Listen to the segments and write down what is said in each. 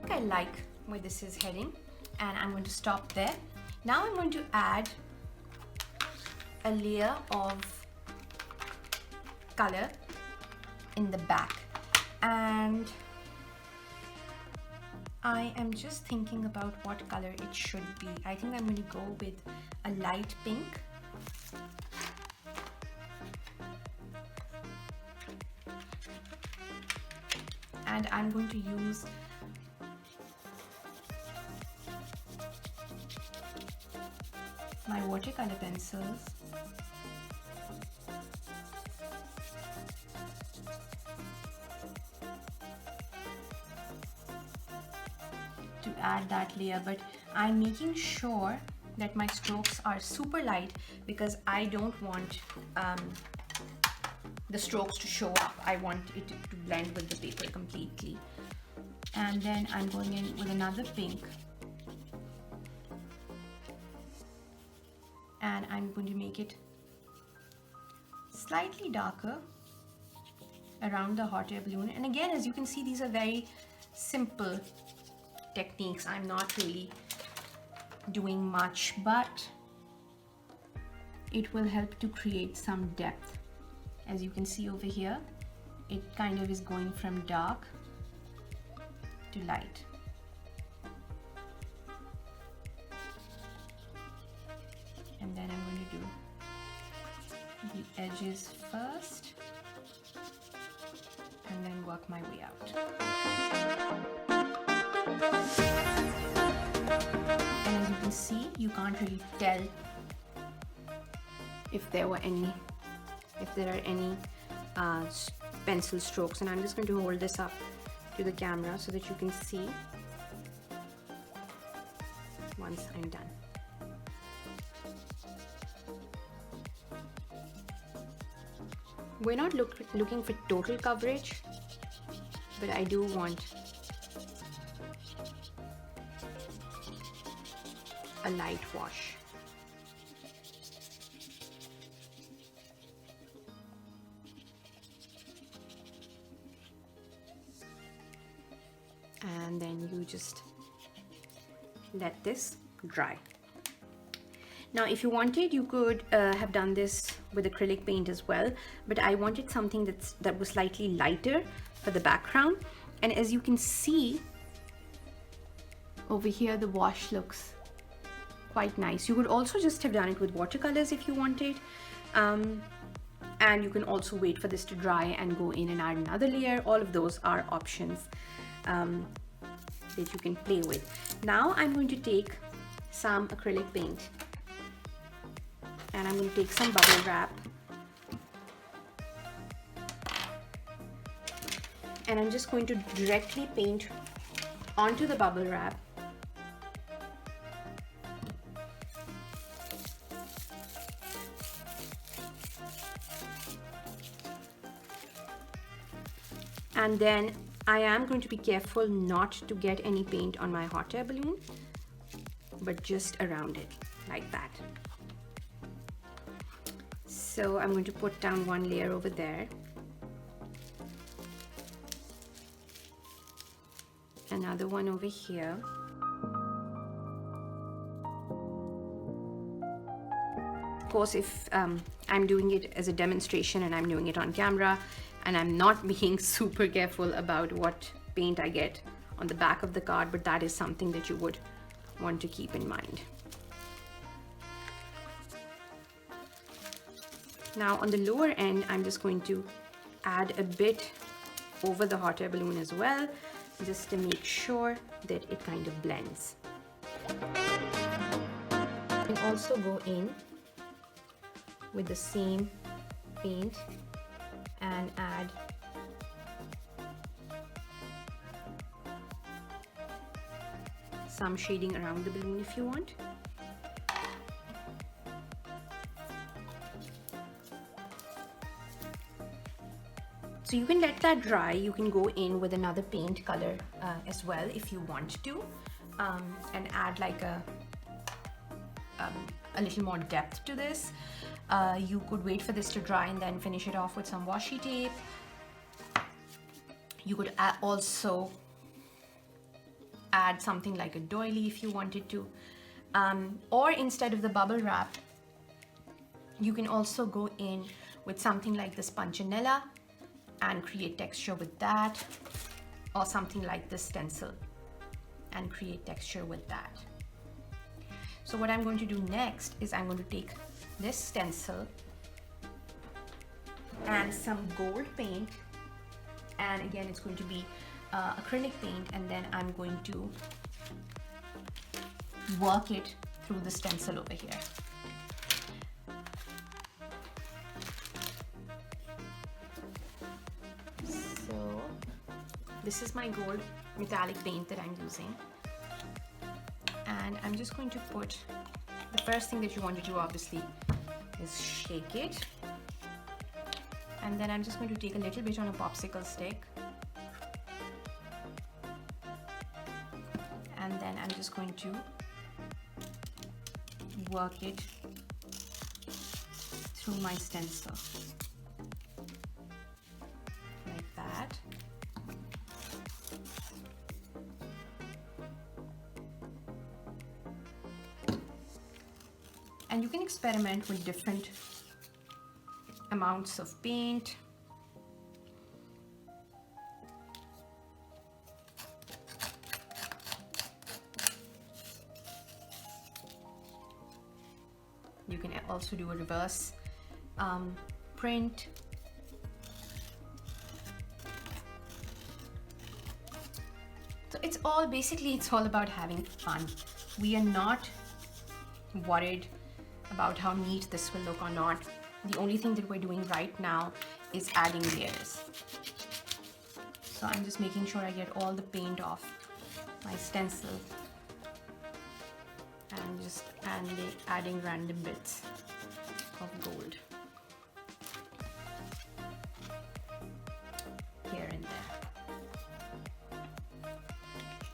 think I like where this is heading, and I'm going to stop there. Now I'm going to add a layer of color in the back, and I am just thinking about what color it should be. I think I'm going to go with a light pink. And I'm going to use my watercolor pencils to add that layer, but I'm making sure that my strokes are super light because I don't want the strokes to show up. I want it to blend with the paper completely. And then I'm going in with another pink, and I'm going to make it slightly darker around the hot air balloon. And again, as you can see, these are very simple techniques. I'm not really doing much, but it will help to create some depth. As you can see over here, it kind of is going from dark to light. And then I'm going to do the edges first and then work my way out. And as you can see, you can't really tell if there are any pencil strokes. And I'm just going to hold this up to the camera so that you can see once I'm done. We're not looking for total coverage, but I do want a light wash. And then you just let this dry. Now, if you wanted, you could have done this with acrylic paint as well, but I wanted something that was slightly lighter for the background. And as you can see over here, the wash looks quite nice. You could also just have done it with watercolors if you wanted, and you can also wait for this to dry and go in and add another layer. All of those are options that you can play with. Now I'm going to take some acrylic paint and I'm going to take some bubble wrap, and I'm just going to directly paint onto the bubble wrap. And then I am going to be careful not to get any paint on my hot air balloon, but just around it like that. So I'm going to put down one layer over there, another one over here, of course, if I'm doing it as a demonstration and I'm doing it on camera and I'm not being super careful about what paint I get on the back of the card, but that is something that you would want to keep in mind. Now on the lower end, I'm just going to add a bit over the hot air balloon as well, just to make sure that it kind of blends. You can also go in with the same paint and add some shading around the balloon if you want. So you can let that dry. You can go in with another paint color as well if you want to, and add like a little more depth to this. You could wait for this to dry and then finish it off with some washi tape. You could also add something like a doily if you wanted to. Or instead of the bubble wrap, you can also go in with something like this punchinella and create texture with that, or something like this stencil and create texture with that. So what I'm going to do next is I'm going to take this stencil and some gold paint, and again it's going to be acrylic paint, and then I'm going to work it through the stencil over here. So this is my gold metallic paint that I'm using, and I'm just going to put, the first thing that you want to do obviously is shake it, and then I'm just going to take a little bit on a popsicle stick, and then I'm just going to work it through my stencil like that. And you can experiment with different amounts of paint. You can also do a reverse print. So it's all about having fun. We are not worried about how neat this will look or not. The only thing that we're doing right now is adding layers. So I'm just making sure I get all the paint off my stencil and just adding random bits of gold here and there.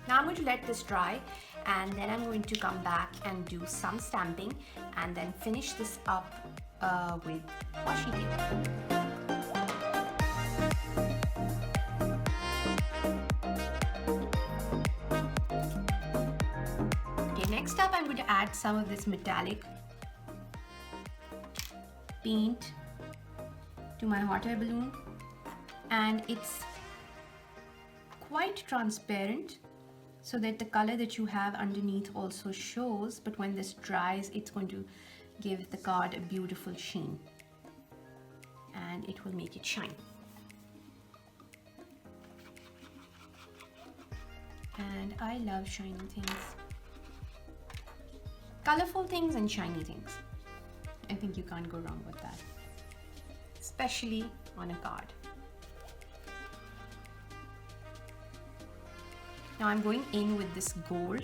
Now I'm going to let this dry, and then I'm going to come back and do some stamping and then finish this up with washi tape. Next up, I'm going to add some of this metallic paint to my hot air balloon, and it's quite transparent so that the color that you have underneath also shows, but when this dries, it's going to give the card a beautiful sheen and it will make it shine. And I love shiny things. Colorful things and shiny things. I think you can't go wrong with that, especially on a card. Now I'm going in with this gold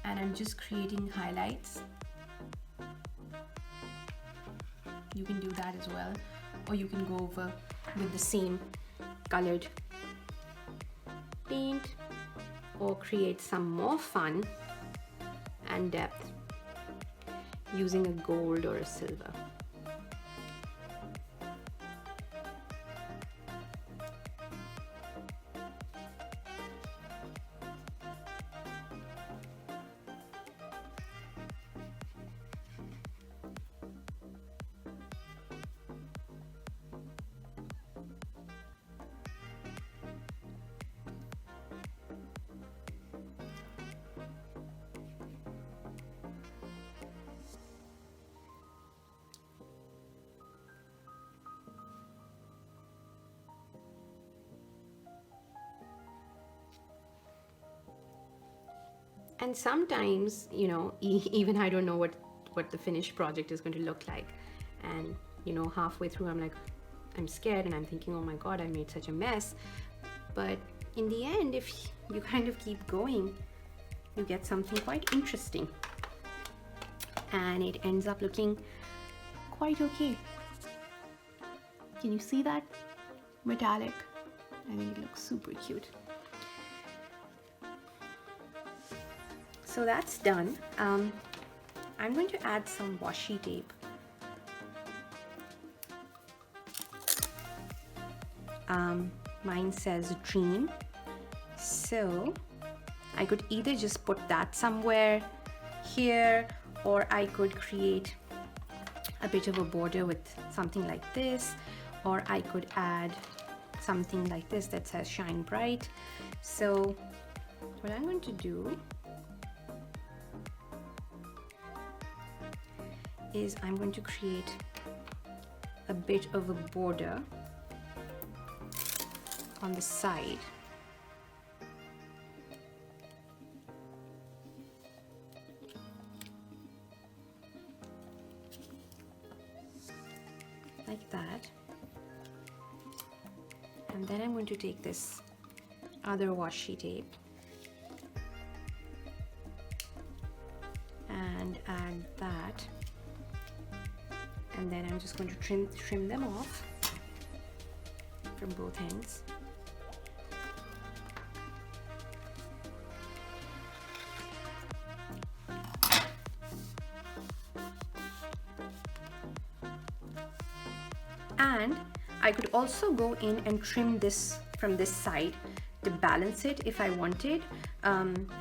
and I'm just creating highlights. You can do that as well, or you can go over with the same colored paint or create some more fun and depth using a gold or a silver. And sometimes, you know, even I don't know what the finished project is going to look like. And, you know, halfway through, I'm scared and I'm thinking, oh my God, I made such a mess. But in the end, if you kind of keep going, you get something quite interesting. And it ends up looking quite okay. Can you see that? Metallic. I think it looks super cute. So that's done. I'm going to add some washi tape. Mine says dream. So I could either just put that somewhere here, or I could create a bit of a border with something like this, or I could add something like this that says shine bright. So what I'm going to do is I'm going to create a bit of a border on the side. Like that. And then I'm going to take this other washi tape and add that, and then I'm just going to trim them off from both ends. And I could also go in and trim this from this side to balance it if I wanted,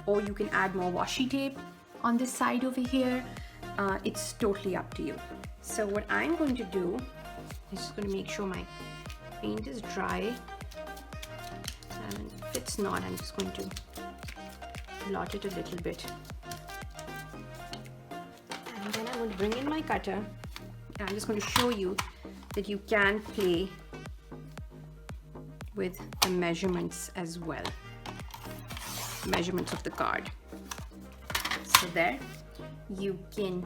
or you can add more washi tape on this side over here. It's totally up to you. So what I'm going to do is just going to make sure my paint is dry, and if it's not, I'm just going to blot it a little bit. And then I'm going to bring in my cutter, and I'm just going to show you that you can play with the measurements as well, measurements of the card. So there, you can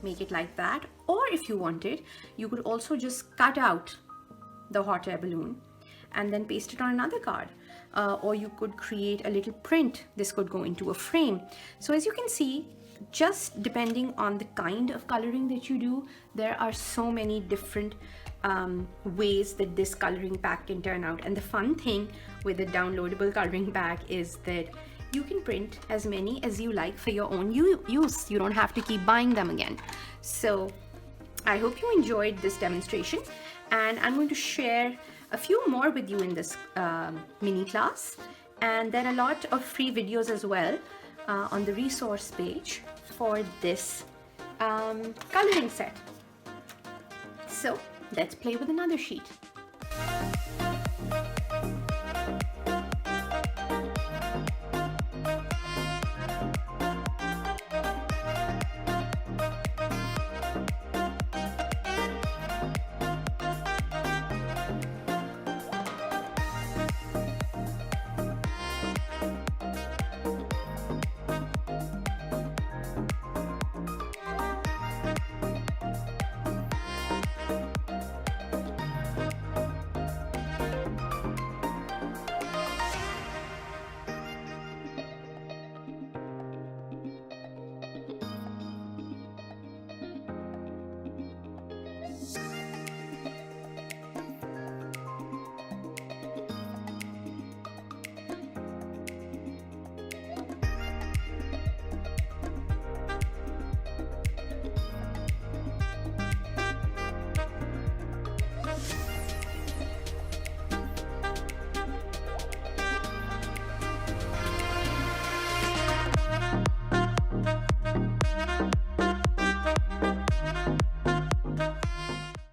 make it like that, or if you wanted, you could also just cut out the hot air balloon and then paste it on another card, or you could create a little print. This could go into a frame. So as you can see, just depending on the kind of coloring that you do, there are so many different ways that this coloring pack can turn out. And the fun thing with the downloadable coloring pack is that you can print as many as you like for your own use. You don't have to keep buying them again. So I hope you enjoyed this demonstration, and I'm going to share a few more with you in this mini class, and then a lot of free videos as well on the resource page for this coloring set. So let's play with another sheet.